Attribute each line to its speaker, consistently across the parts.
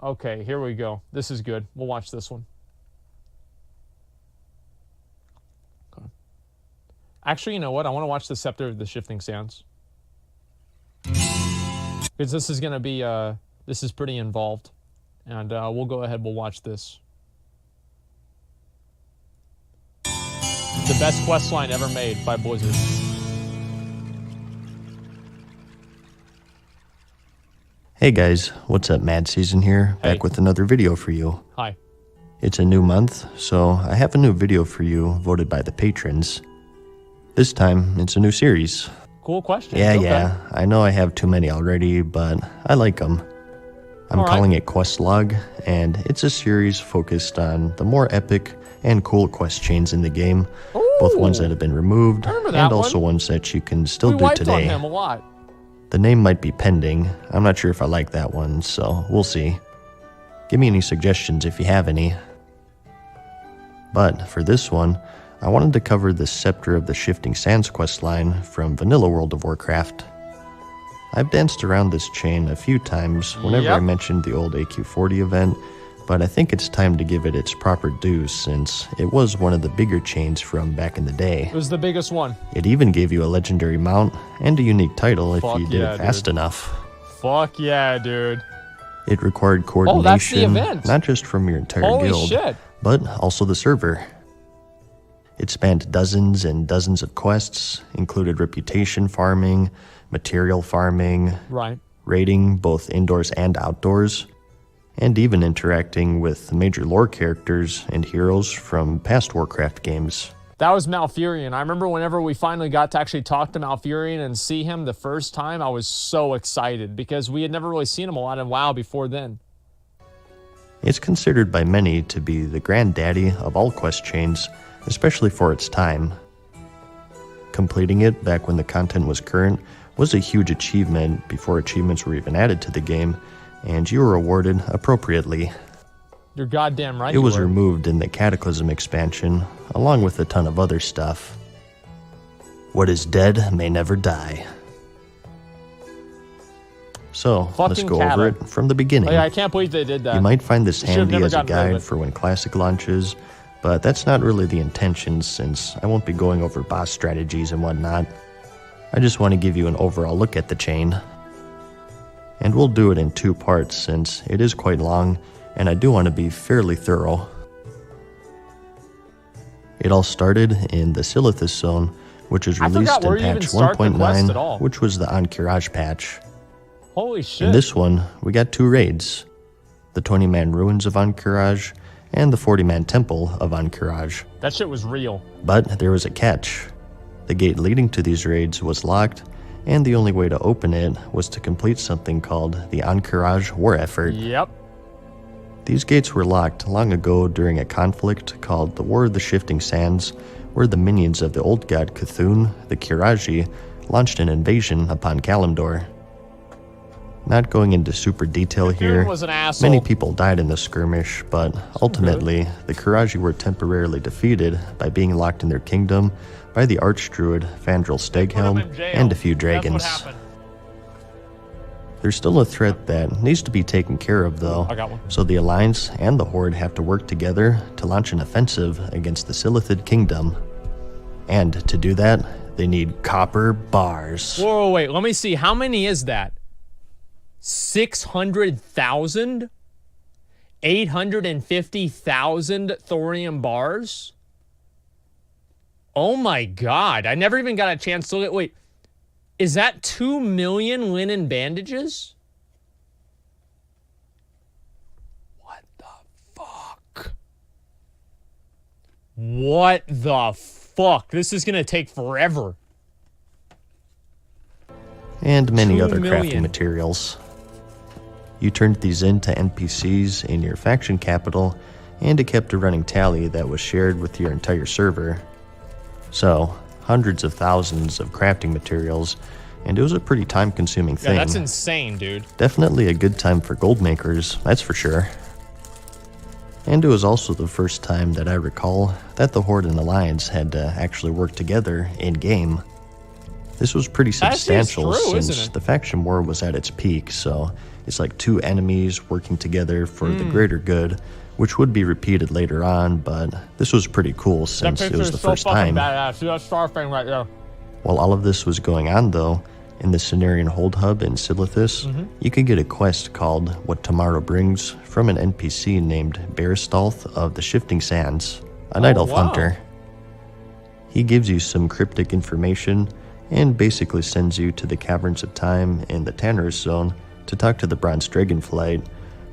Speaker 1: Okay, here we go. This is good. We'll watch this one. Okay. Actually, you know what? I want to watch the Scepter of the Shifting Sands. Because this is going to be, this is pretty involved. And we'll go ahead, we'll watch this. The best quest line ever made by Blizzard.
Speaker 2: Hey guys, what's up? MadSeason here, back with another video for you.
Speaker 1: Hi.
Speaker 2: It's a new month, so I have a new video for you voted by the patrons. This time, it's a new series.
Speaker 1: Cool question.
Speaker 2: Yeah, I know I have too many already, but I like them. I'm calling it Quest Log, and it's a series focused on the more epic and cool quest chains in the game.
Speaker 1: Ooh,
Speaker 2: both ones that have been removed, and also
Speaker 1: one.
Speaker 2: ones that you can still do
Speaker 1: wiped
Speaker 2: today.
Speaker 1: on him a lot.
Speaker 2: The name might be pending. I'm not sure if I like that one, so we'll see. Give me any suggestions if you have any. But for this one, I wanted to cover the Scepter of the Shifting Sands questline from Vanilla World of Warcraft. I've danced around this chain a few times whenever I mentioned the old AQ40 event, but I think it's time to give it its proper due since it was one of the bigger chains from back in the day.
Speaker 1: It was the biggest one.
Speaker 2: It even gave you a legendary mount and a unique title if you did it fast enough.
Speaker 1: Fuck yeah, dude.
Speaker 2: It required coordination,
Speaker 1: that's the event.
Speaker 2: not just from your entire guild, but also the server. It spanned dozens and dozens of quests, included reputation farming, material farming, raiding both indoors and outdoors, and even interacting with major lore characters and heroes from past Warcraft games.
Speaker 1: That was Malfurion. I remember whenever we finally got to actually talk to Malfurion and see him the first time, I was so excited because we had never really seen him a lot in WoW before then.
Speaker 2: It's considered by many to be the granddaddy of all quest chains, especially for its time. Completing it back when the content was current was a huge achievement before achievements were even added to the game, and you were awarded appropriately.
Speaker 1: You're goddamn right.
Speaker 2: It was removed in the Cataclysm expansion, along with a ton of other stuff. What is dead may never die. So, let's go over it from the beginning.
Speaker 1: Oh, yeah, I can't believe they did that.
Speaker 2: You might find this handy as a guide for when Classic launches, but that's not really the intention since I won't be going over boss strategies and whatnot. I just want to give you an overall look at the chain. And we'll do it in two parts since it is quite long, and I do want to be fairly thorough. It all started in the Silithus Zone, which was released in patch 1.9, which was the Encourage patch.
Speaker 1: Holy shit.
Speaker 2: In this one, we got two raids, the 20-man Ruins of Encourage and the 40-man Temple of Encourage.
Speaker 1: That shit was real.
Speaker 2: But there was a catch. The gate leading to these raids was locked, and the only way to open it was to complete something called the Encourage War Effort.
Speaker 1: Yep.
Speaker 2: These gates were locked long ago during a conflict called the War of the Shifting Sands, where the minions of the old god Cthulhu, the Kiraji, launched an invasion upon Kalimdor. Not going into super detail here, many people died in the skirmish, but ultimately, the Kiraji were temporarily defeated by being locked in their kingdom by the Archdruid Fandral Steghelm and a few dragons. There's still a threat that needs to be taken care of though, so the Alliance and the Horde have to work together to launch an offensive against the Silithid Kingdom. And to do that, they need copper bars.
Speaker 1: Whoa, wait, let me see, how many is that? 600,000? 850,000 thorium bars? Oh my god, I never even got a chance to look at, wait, is that 2 million linen bandages? What the fuck? What the fuck? This is gonna take forever.
Speaker 2: And many other crafting materials. You turned these into NPCs in your faction capital, and it kept a running tally that was shared with your entire server. So, hundreds of thousands of crafting materials, and it was a pretty time-consuming thing.
Speaker 1: Yeah, that's insane, dude.
Speaker 2: Definitely a good time for gold makers, that's for sure. And it was also the first time that I recall that the Horde and Alliance had to actually work together in-game. This was pretty substantial since the faction war was at its peak, so It's like two enemies working together for the greater good, which would be repeated later on, but this was pretty cool since it was the first time.
Speaker 1: Badass. See that star thing right there?
Speaker 2: While all of this was going on, though, in the Cenarian Hold Hub in Silithus, you could get a quest called What Tomorrow Brings from an NPC named Bearstalth of the Shifting Sands, a Night Elf hunter. He gives you some cryptic information and basically sends you to the Caverns of Time in the Tanner's Zone to talk to the Bronze Dragonflight,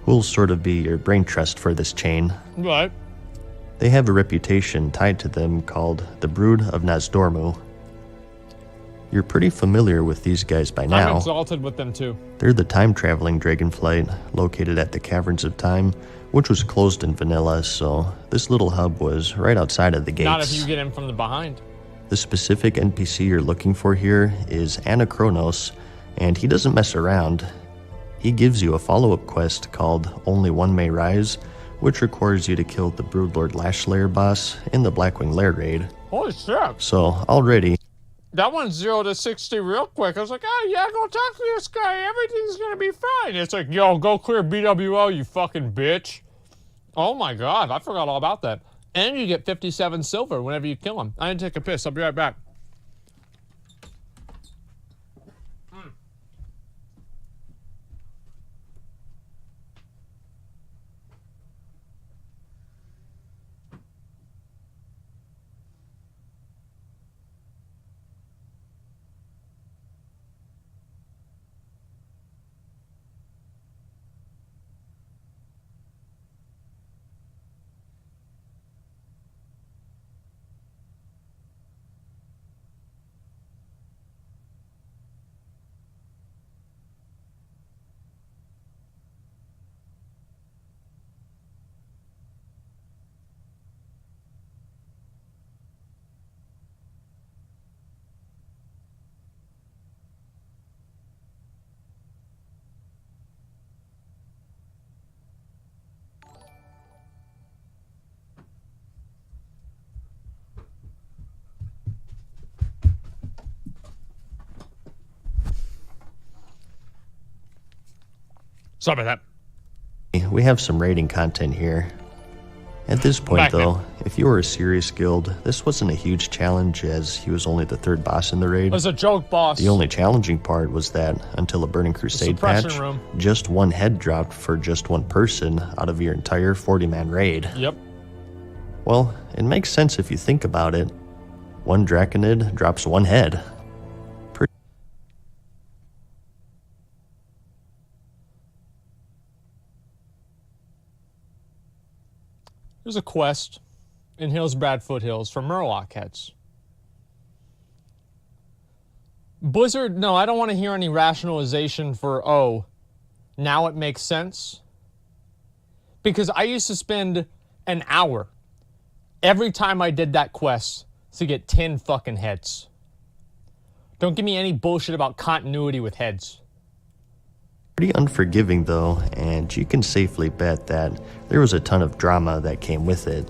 Speaker 2: who'll sort of be your brain trust for this chain.
Speaker 1: Right.
Speaker 2: They have a reputation tied to them called the Brood of Nazdormu. You're pretty familiar with these guys by now.
Speaker 1: I'm exalted with them too.
Speaker 2: They're the time-traveling dragonflight located at the Caverns of Time, which was closed in vanilla, so this little hub was right outside of the gates.
Speaker 1: Not if you get in from the behind.
Speaker 2: The specific NPC you're looking for here is Anachronos, and he doesn't mess around. He gives you a follow-up quest called Only One May Rise, which requires you to kill the Broodlord Lashslayer boss in the Blackwing Lair raid.
Speaker 1: Holy shit.
Speaker 2: So, already...
Speaker 1: That one's 0 to 60 real quick. I was like, oh yeah, go talk to this guy. Everything's gonna be fine. It's like, yo, go clear BWO, you fucking bitch. Oh my god, I forgot all about that. And you get 57 silver whenever you kill him. I need to take a piss. I'll be right back. Sorry about that.
Speaker 2: We have some raiding content here. At this point, though, if you were a serious guild, this wasn't a huge challenge as he was only the third boss in the raid.
Speaker 1: It was a joke boss.
Speaker 2: The only challenging part was that until a Burning Crusade patch, just one head dropped for just one person out of your entire 40-man raid.
Speaker 1: Yep.
Speaker 2: Well, it makes sense if you think about it. One Draconid drops one head.
Speaker 1: There's a quest in Hillsbrad Foothills for Murloc heads. Blizzard, no, I don't want to hear any rationalization for, oh, now it makes sense. Because I used to spend an hour every time I did that quest to get 10 fucking heads. Don't give me any bullshit about continuity with heads.
Speaker 2: Pretty unforgiving though, and you can safely bet that there was a ton of drama that came with it.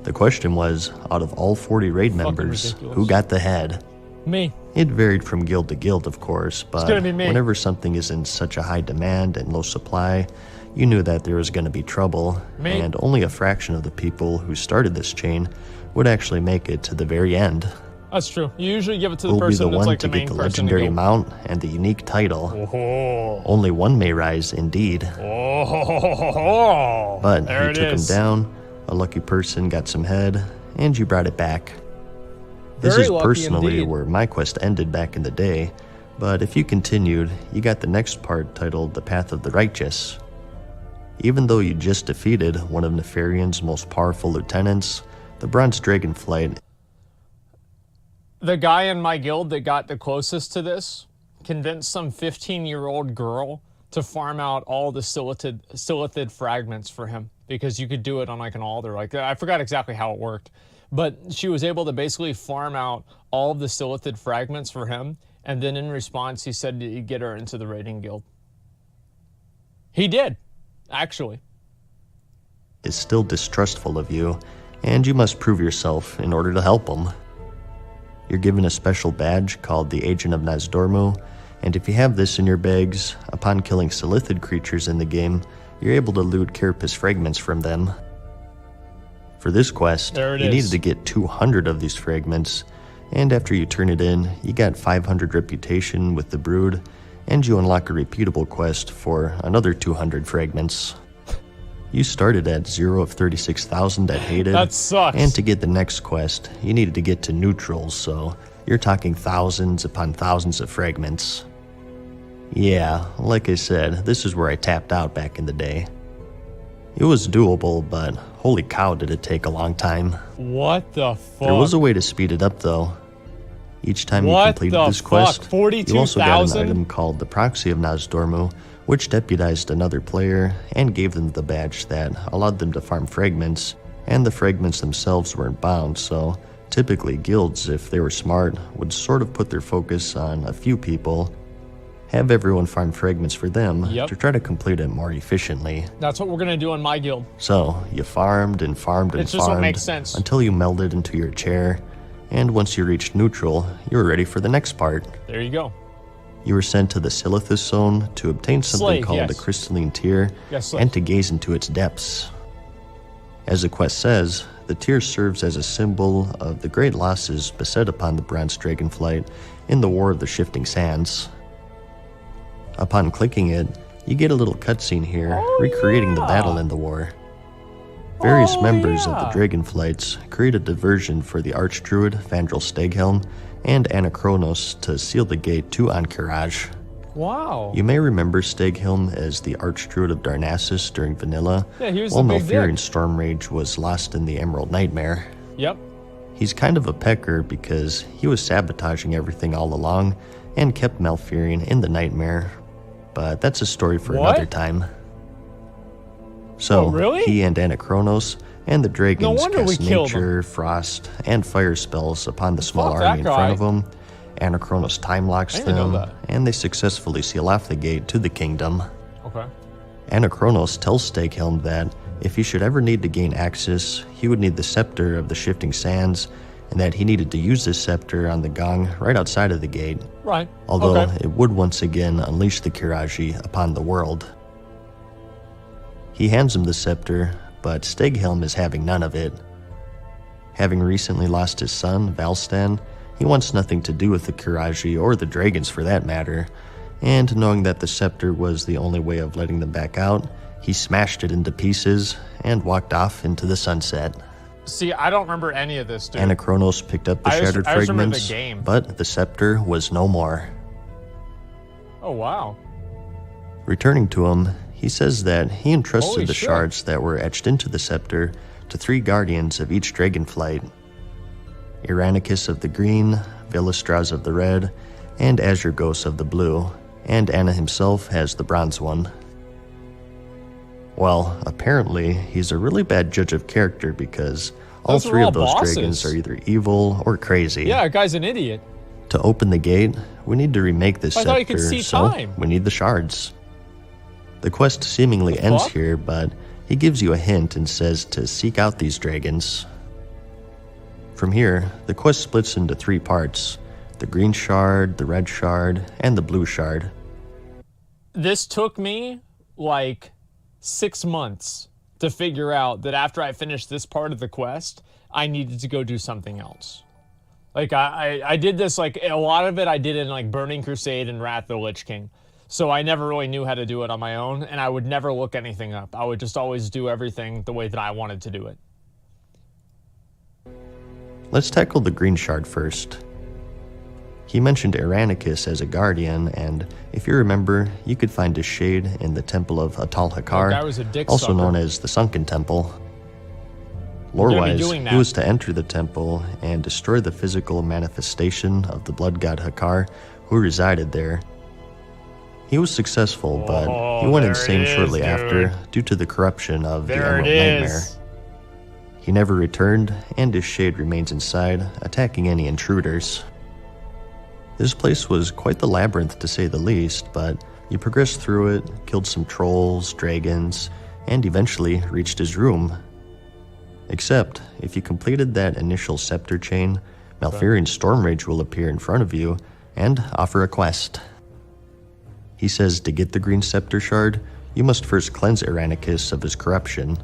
Speaker 2: The question was, out of all 40 raid members, who got the head?
Speaker 1: Me.
Speaker 2: It varied from guild to guild, of course, but
Speaker 1: me.
Speaker 2: Whenever something is in such a high demand and low supply, you knew that there was going to be trouble, and only a fraction of the people who started this chain would actually make it to the very end.
Speaker 1: That's true. You usually give it to the person that's like the main person.
Speaker 2: Will be the one to get the legendary mount and the unique title.
Speaker 1: Oh.
Speaker 2: Only one may rise, indeed.
Speaker 1: Oh.
Speaker 2: But you took him down, a lucky person got some head, and you brought it back. This is personally where my quest ended back in the day, but if you continued, you got the next part titled The Path of the Righteous. Even though you just defeated one of Nefarian's most powerful lieutenants, the Bronze Dragonflight.
Speaker 1: The guy in my guild that got the closest to this convinced some 15-year-old girl to farm out all the silithid fragments for him because you could do it on like an altar. Like I forgot exactly how it worked, but she was able to basically farm out all of the silithid fragments for him, and then in response he said he'd get her into the raiding guild. He did, actually.
Speaker 2: Is still distrustful of you, and you must prove yourself in order to help him. You're given a special badge called the Agent of Nazdormu, And if you have this in your bags, upon killing Silithid creatures in the game, you're able to loot Carapace fragments from them. For this quest, you needed to get 200 of these fragments, and after you turn it in, you got 500 reputation with the Brood, and you unlock a repeatable quest for another 200 fragments. You started at 0 of 36,000 at Hated,
Speaker 1: that sucks.
Speaker 2: And to get the next quest, you needed to get to neutrals, so you're talking thousands upon thousands of fragments. Yeah, like I said, this is where I tapped out back in the day. It was doable, but holy cow did it take a long time.
Speaker 1: What the fuck?
Speaker 2: There was a way to speed it up though. Each time you completed this quest, you also got an item called the Proxy of Nozdormu, which deputized another player and gave them the badge that allowed them to farm fragments, and the fragments themselves weren't bound, so typically guilds, if they were smart, would sort of put their focus on a few people, have everyone farm fragments for them to try to complete it more efficiently.
Speaker 1: That's what we're gonna do in my guild.
Speaker 2: So you farmed and farmed and
Speaker 1: it's just
Speaker 2: farmed
Speaker 1: what makes sense.
Speaker 2: Until you melded into your chair, and once you reached neutral, you were ready for the next part.
Speaker 1: There you go.
Speaker 2: You were sent to the Silithus Zone to obtain something called the Crystalline Tear, and to gaze into its depths. As the quest says, the tear serves as a symbol of the great losses beset upon the Bronze Dragonflight in the War of the Shifting Sands. Upon clicking it, you get a little cutscene here, recreating the battle in the war. Various members of the Dragonflights create a diversion for the Archdruid Fandral Steghelm and Anachronos to seal the gate to Ahn'Qiraj.
Speaker 1: Wow.
Speaker 2: You may remember Steghelm as the Archdruid of Darnassus during Vanilla,
Speaker 1: while
Speaker 2: Malfurion Stormrage was lost in the Emerald Nightmare.
Speaker 1: Yep.
Speaker 2: He's kind of a pecker because he was sabotaging everything all along and kept Malfurion in the Nightmare, but that's a story for another time. So, he and Anachronos and the dragons cast nature, frost, and fire spells upon the small army in front of them. Anachronos time locks them, and they successfully seal off the gate to the kingdom.
Speaker 1: Okay.
Speaker 2: Anachronos tells Steghelm that if he should ever need to gain access, he would need the Scepter of the Shifting Sands, and that he needed to use this scepter on the gong right outside of the gate.
Speaker 1: Right.
Speaker 2: Although it would once again unleash the Qiraji upon the world. He hands him the scepter, but Steghelm is having none of it. Having recently lost his son, Valstan, he wants nothing to do with the Qiraji or the dragons for that matter, and knowing that the scepter was the only way of letting them back out, he smashed it into pieces and walked off into the sunset.
Speaker 1: See, I don't remember any of this, dude.
Speaker 2: Anachronos picked up the shattered fragments, but the scepter was no more.
Speaker 1: Oh, wow.
Speaker 2: Returning to him, he says that he entrusted the shards that were etched into the scepter to 3 guardians of each dragonflight: Irenicus of the green, Villastraz of the red, and Azurgos of the blue, and Anna himself has the bronze one. Well, apparently, he's a really bad judge of character because all 3 of those dragons are either evil or crazy.
Speaker 1: Yeah, guy's an idiot.
Speaker 2: To open the gate, we need to remake this scepter, so we need the shards. The quest seemingly ends here, but he gives you a hint and says to seek out these dragons. From here, the quest splits into 3 parts: the green shard, the red shard, and the blue shard.
Speaker 1: This took me like 6 months to figure out that after I finished this part of the quest, I needed to go do something else. Like I did this, like a lot of it I did in like Burning Crusade and Wrath of the Lich King. So I never really knew how to do it on my own, and I would never look anything up. I would just always do everything the way that I wanted to do it.
Speaker 2: Let's tackle the green shard first. He mentioned Irenicus as a guardian, and if you remember, you could find his shade in the Temple of Atal Hakar, also known as the Sunken Temple. Lore-wise, he was to enter the temple and destroy the physical manifestation of the blood god Hakar, who resided there. He was successful, but he went insane shortly after due to the corruption of the Emerald Nightmare. He never returned, and his shade remains inside, attacking any intruders. This place was quite the labyrinth to say the least, but you progressed through it, killed some trolls, dragons, and eventually reached his room. Except, if you completed that initial scepter chain, Malfurion Stormrage will appear in front of you and offer a quest. He says to get the green Scepter shard, you must first cleanse Irenicus of his corruption.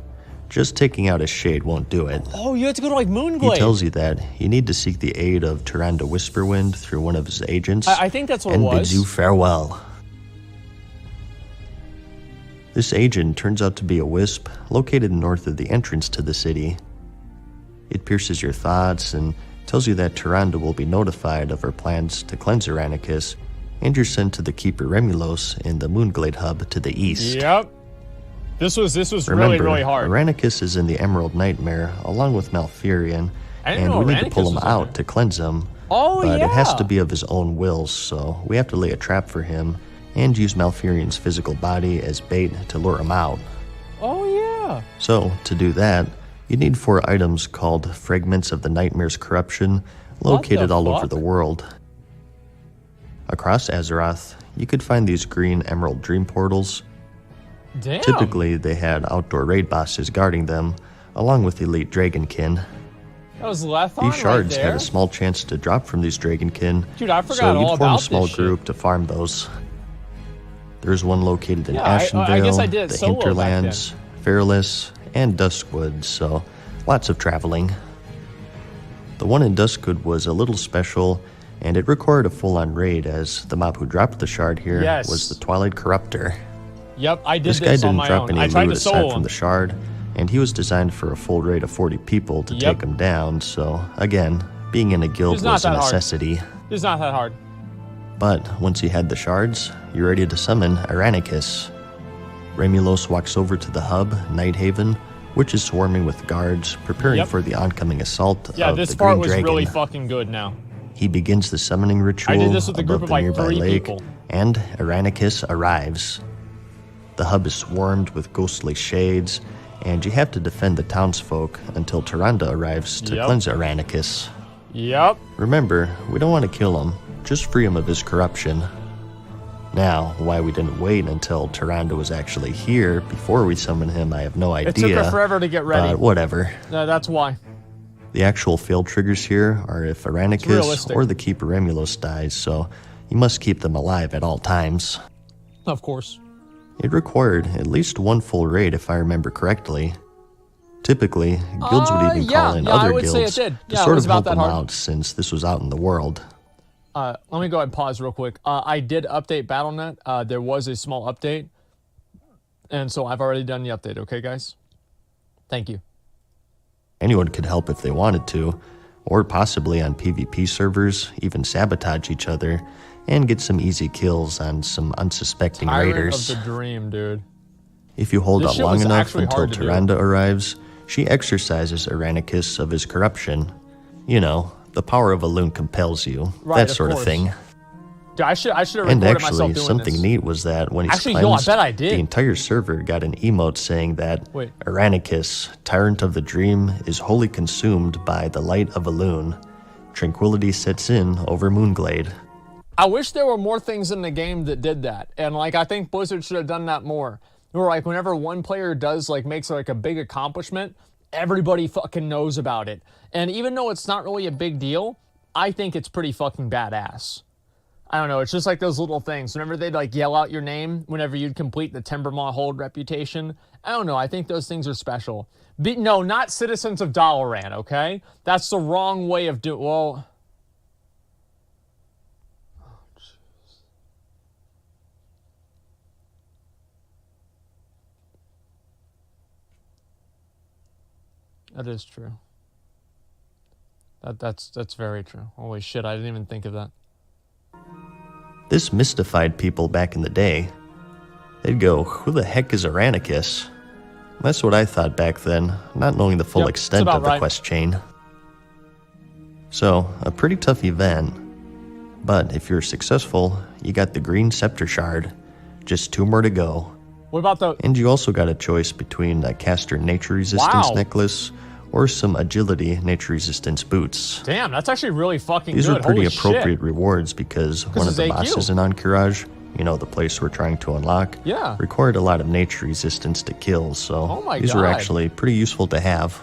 Speaker 2: Just taking out his shade won't do it.
Speaker 1: Oh, you have to go to like Moonglade.
Speaker 2: He tells you that you need to seek the aid of Tyrande Whisperwind through one of his agents.
Speaker 1: I think that's what it was.
Speaker 2: And bids you farewell. This agent turns out to be a wisp located north of the entrance to the city. It pierces your thoughts and tells you that Tyrande will be notified of her plans to cleanse Irenicus, and you're sent to the Keeper Remulos in the Moonglade hub to the east.
Speaker 1: Yep. This was
Speaker 2: Remember,
Speaker 1: really hard.
Speaker 2: Irenicus is in the Emerald Nightmare along with Malfurion, and we need to pull him out to cleanse him.
Speaker 1: Oh,
Speaker 2: but
Speaker 1: yeah.
Speaker 2: it has to be of his own will, so we have to lay a trap for him and use Malfurion's physical body as bait to lure him out.
Speaker 1: Oh, yeah.
Speaker 2: So, to do that, you need 4 items called Fragments of the Nightmare's Corruption, located all over the world. Across Azeroth, you could find these green emerald dream portals.
Speaker 1: Damn.
Speaker 2: Typically, they had outdoor raid bosses guarding them, along with elite dragonkin.
Speaker 1: That was Lethon
Speaker 2: These shards
Speaker 1: right there.
Speaker 2: had a small chance to drop from these dragonkin,
Speaker 1: Dude, I forgot
Speaker 2: so
Speaker 1: all
Speaker 2: you'd form a
Speaker 1: about
Speaker 2: small
Speaker 1: this
Speaker 2: group
Speaker 1: shit.
Speaker 2: to farm those. There's one located in
Speaker 1: Yeah,
Speaker 2: Ashenvale,
Speaker 1: I guess I did it
Speaker 2: the
Speaker 1: solo back
Speaker 2: Hinterlands, Fairless, and Duskwood, so lots of traveling. The one in Duskwood was a little special, and it required a full-on raid, as the mob who dropped the shard here was the Twilight Corruptor.
Speaker 1: Yep, I did
Speaker 2: This guy
Speaker 1: this on
Speaker 2: didn't
Speaker 1: my
Speaker 2: drop
Speaker 1: own.
Speaker 2: any
Speaker 1: I tried
Speaker 2: loot
Speaker 1: to
Speaker 2: aside
Speaker 1: solo
Speaker 2: from
Speaker 1: him.
Speaker 2: the shard, and he was designed for a full raid of 40 people to
Speaker 1: Yep.
Speaker 2: take him down, so again, being in a guild
Speaker 1: It's not
Speaker 2: was a
Speaker 1: that hard.
Speaker 2: necessity.
Speaker 1: It's not that hard.
Speaker 2: But once you had the shards, you're ready to summon Irenicus. Remulos walks over to the hub, Nighthaven, which is swarming with guards, preparing
Speaker 1: Yep.
Speaker 2: for the oncoming assault
Speaker 1: Yeah,
Speaker 2: of
Speaker 1: this
Speaker 2: the
Speaker 1: part
Speaker 2: Green
Speaker 1: was
Speaker 2: Dragon.
Speaker 1: really fucking good now.
Speaker 2: He begins the summoning ritual
Speaker 1: I did this with a group
Speaker 2: above
Speaker 1: of
Speaker 2: the
Speaker 1: like
Speaker 2: nearby
Speaker 1: 3
Speaker 2: lake,
Speaker 1: people.
Speaker 2: and Irenicus arrives. The hub is swarmed with ghostly shades, and you have to defend the townsfolk until Tyrande arrives to
Speaker 1: Yep.
Speaker 2: cleanse Irenicus.
Speaker 1: Yep.
Speaker 2: Remember, we don't want to kill him, just free him of his corruption. Now, why we didn't wait until Tyrande was actually here before we summon him, I have no idea.
Speaker 1: It took her forever to get ready.
Speaker 2: But whatever.
Speaker 1: That's why.
Speaker 2: The actual failed triggers here are if Irenicus
Speaker 1: realistic.
Speaker 2: or the Keeper Remulos dies, so you must keep them alive at all times.
Speaker 1: Of course.
Speaker 2: It required at least one full raid if I remember correctly. Typically, guilds would even call in
Speaker 1: I
Speaker 2: other
Speaker 1: would say it
Speaker 2: guilds
Speaker 1: did.
Speaker 2: to
Speaker 1: Yeah, it
Speaker 2: sort
Speaker 1: was
Speaker 2: of
Speaker 1: about
Speaker 2: help
Speaker 1: that
Speaker 2: them
Speaker 1: hard.
Speaker 2: out since this was out in the world.
Speaker 1: Let me go ahead and pause real quick. I did update BattleNet. There was a small update. And so I've already done the update, okay, guys? Thank you.
Speaker 2: Anyone could help if they wanted to, or possibly on PvP servers, even sabotage each other, and get some easy kills on some unsuspecting
Speaker 1: Tyrant
Speaker 2: raiders.
Speaker 1: of the Dream, dude.
Speaker 2: If you hold
Speaker 1: This
Speaker 2: out
Speaker 1: shit
Speaker 2: long
Speaker 1: was
Speaker 2: enough
Speaker 1: actually
Speaker 2: until
Speaker 1: hard to do.
Speaker 2: Tyrande arrives, she exorcises Irenicus of his corruption. You know, the power of a loon compels you,
Speaker 1: Right,
Speaker 2: that
Speaker 1: of
Speaker 2: sort of
Speaker 1: course.
Speaker 2: thing.
Speaker 1: Dude, I should have
Speaker 2: And
Speaker 1: recorded myself
Speaker 2: actually,
Speaker 1: doing
Speaker 2: something
Speaker 1: this.
Speaker 2: neat was that when he's
Speaker 1: Actually, yo, I
Speaker 2: cleansed,
Speaker 1: bet I did.
Speaker 2: the entire server got an emote saying that
Speaker 1: Wait.
Speaker 2: Irenicus, Tyrant of the Dream, is wholly consumed by the light of a loon. Tranquility sets in over Moonglade.
Speaker 1: I wish there were more things in the game that did that. And like I think Blizzard should have done that more. Where like whenever one player does like makes like a big accomplishment, everybody fucking knows about it. And even though it's not really a big deal, I think it's pretty fucking badass. I don't know, it's just like those little things. Whenever they'd like yell out your name, whenever you'd complete the Timbermaw Hold reputation, I don't know, I think those things are special. No, not Citizens of Dalaran, okay? That's the wrong way of doing, well... That is true. That's very true. Holy shit, I didn't even think of that.
Speaker 2: This mystified people back in the day. They'd go, who the heck is Irenicus? That's what I thought back then, not knowing the full
Speaker 1: Yep,
Speaker 2: extent
Speaker 1: that's
Speaker 2: of the
Speaker 1: about right.
Speaker 2: quest chain. So, a pretty tough event. But if you're successful, you got the green Scepter shard. Just 2 more to go.
Speaker 1: What about the...
Speaker 2: And you also got a choice between a caster nature resistance
Speaker 1: Wow.
Speaker 2: necklace or some agility nature resistance boots.
Speaker 1: Damn, that's actually really fucking
Speaker 2: These
Speaker 1: good.
Speaker 2: are pretty
Speaker 1: Holy
Speaker 2: appropriate
Speaker 1: shit.
Speaker 2: rewards because one of
Speaker 1: it's
Speaker 2: the
Speaker 1: AQ.
Speaker 2: bosses in Encourage, you know, the place we're trying to unlock,
Speaker 1: Yeah.
Speaker 2: required a lot of nature resistance to kill, so
Speaker 1: Oh my
Speaker 2: these were
Speaker 1: God.
Speaker 2: actually pretty useful to have.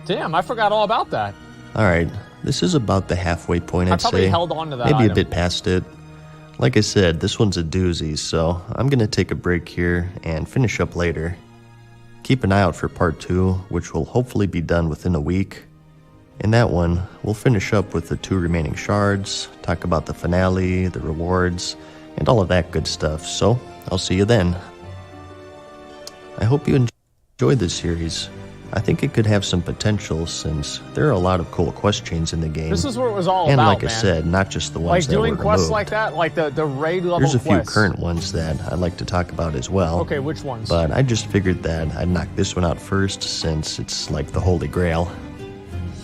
Speaker 1: Damn, I forgot all about that.
Speaker 2: Alright, this is about the halfway point,
Speaker 1: I
Speaker 2: I'd
Speaker 1: probably
Speaker 2: say.
Speaker 1: held on to that
Speaker 2: Maybe
Speaker 1: item.
Speaker 2: a bit past it. Like I said, this one's a doozy, so I'm gonna take a break here and finish up later. Keep an eye out for part 2, which will hopefully be done within a week. In that one, we'll finish up with the 2 remaining shards, talk about the finale, the rewards, and all of that good stuff, so I'll see you then. I hope you enjoyed this series. I think it could have some potential since there are a lot of cool quest chains in the game.
Speaker 1: This is what it was all
Speaker 2: and
Speaker 1: about,
Speaker 2: like
Speaker 1: man.
Speaker 2: I said, not just the ones that were removed.
Speaker 1: Like doing quests like that, like the raid level
Speaker 2: There's a
Speaker 1: quests.
Speaker 2: few current ones that I'd like to talk about as well.
Speaker 1: Okay, which ones?
Speaker 2: But I just figured that I'd knock this one out first since it's like the holy grail.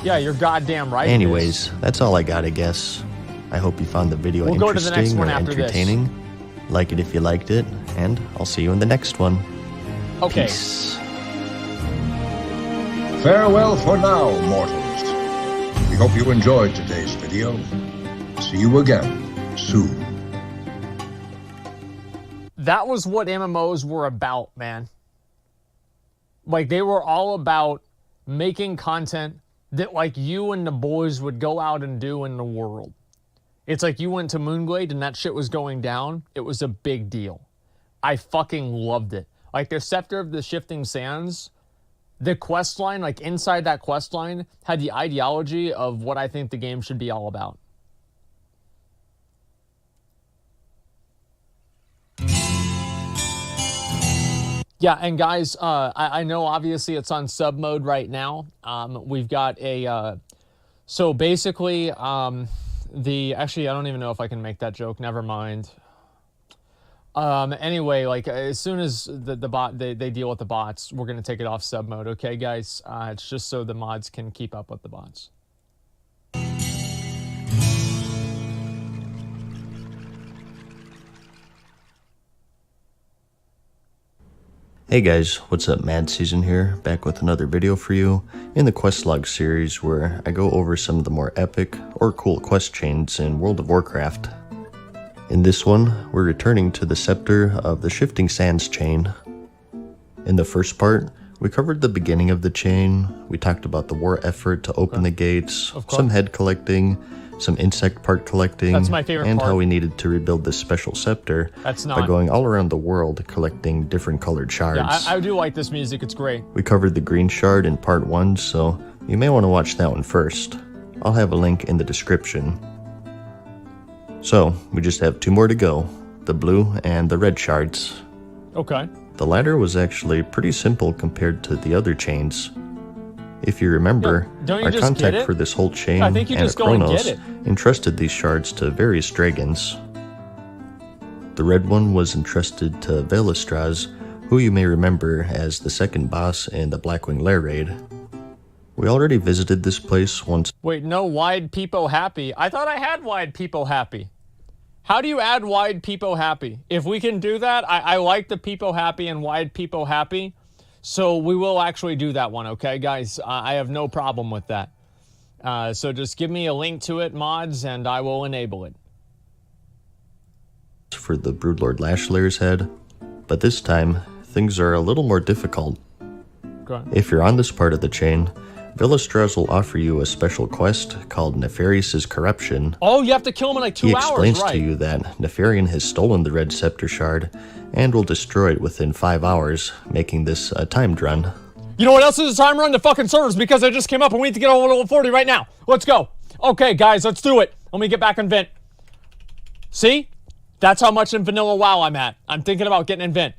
Speaker 1: Yeah, you're goddamn right.
Speaker 2: Anyways, that's all I got, I guess. I hope you found the video
Speaker 1: We'll go to the next
Speaker 2: interesting
Speaker 1: one
Speaker 2: or
Speaker 1: after this.
Speaker 2: entertaining. Like it if you liked it, and I'll see you in the next one.
Speaker 1: Okay.
Speaker 2: Peace.
Speaker 3: Farewell for now, mortals. We hope you enjoyed today's video. See you again soon.
Speaker 1: That was what MMOs were about, man. Like, they were all about making content that, like, you and the boys would go out and do in the world. It's like you went to Moonglade and that shit was going down. It was a big deal. I fucking loved it. Like, the Scepter of the Shifting Sands, the quest line, like, inside that quest line, had the ideology of what I think the game should be all about. Yeah, and guys, I know obviously it's on sub mode right now. We've got a, so basically, actually, I don't even know if I can make that joke. Never mind. Anyway, like, as soon as the bot, they deal with the bots, we're going to take it off sub mode. Okay, guys? It's just so the mods can keep up with the bots.
Speaker 2: Hey guys, what's up? MadSeason here, back with another video for you in the quest log series where I go over some of the more epic or cool quest chains in World of Warcraft. In this one, we're returning to the Scepter of the Shifting Sands chain. In the first part, we covered the beginning of the chain, we talked about the war effort to open the gates, some head collecting, some insect part collecting,
Speaker 1: That's my favorite
Speaker 2: and
Speaker 1: part.
Speaker 2: how we needed to rebuild this special scepter by going all around the world collecting different colored shards.
Speaker 1: Yeah, I do like this music. It's great.
Speaker 2: We covered the green shard in part 1, so you may want to watch that one first. I'll have a link in the description. So, we just have 2 more to go, the blue and the red shards.
Speaker 1: Okay.
Speaker 2: The latter was actually pretty simple compared to the other chains. If you remember,
Speaker 1: don't you
Speaker 2: our
Speaker 1: just get
Speaker 2: contact
Speaker 1: it?
Speaker 2: for this whole chain,
Speaker 1: I think you just go and
Speaker 2: Kronos,
Speaker 1: get it.
Speaker 2: entrusted these shards to various dragons. The red one was entrusted to Velistraz, who you may remember as the second boss in the Blackwing Lair raid. We already visited this place once.
Speaker 1: Wait, no wide peepo happy. I thought I had wide peepo happy. How do you add wide peepo happy? If we can do that, I like the peepo happy and wide peepo happy. So we will actually do that one, okay, guys? I have no problem with that. So just give me a link to it, mods, and I will enable it.
Speaker 2: For the Broodlord Lashlair's head, but this time, things are a little more difficult.
Speaker 1: Go ahead.
Speaker 2: If you're on this part of the chain, Velistraz will offer you a special quest called Nefarious' Corruption.
Speaker 1: Oh, you have to kill him in like 2
Speaker 2: He
Speaker 1: hours,
Speaker 2: explains
Speaker 1: right?
Speaker 2: to you that Nefarian has stolen the red scepter shard and will destroy it within 5 hours, making this a timed run.
Speaker 1: You know what else is a time run? The fucking servers, because I just came up and we need to get over level 40 right now. Let's go. Okay, guys, let's do it. Let me get back in Vent. See? That's how much in vanilla WoW I'm at. I'm thinking about getting in Vent.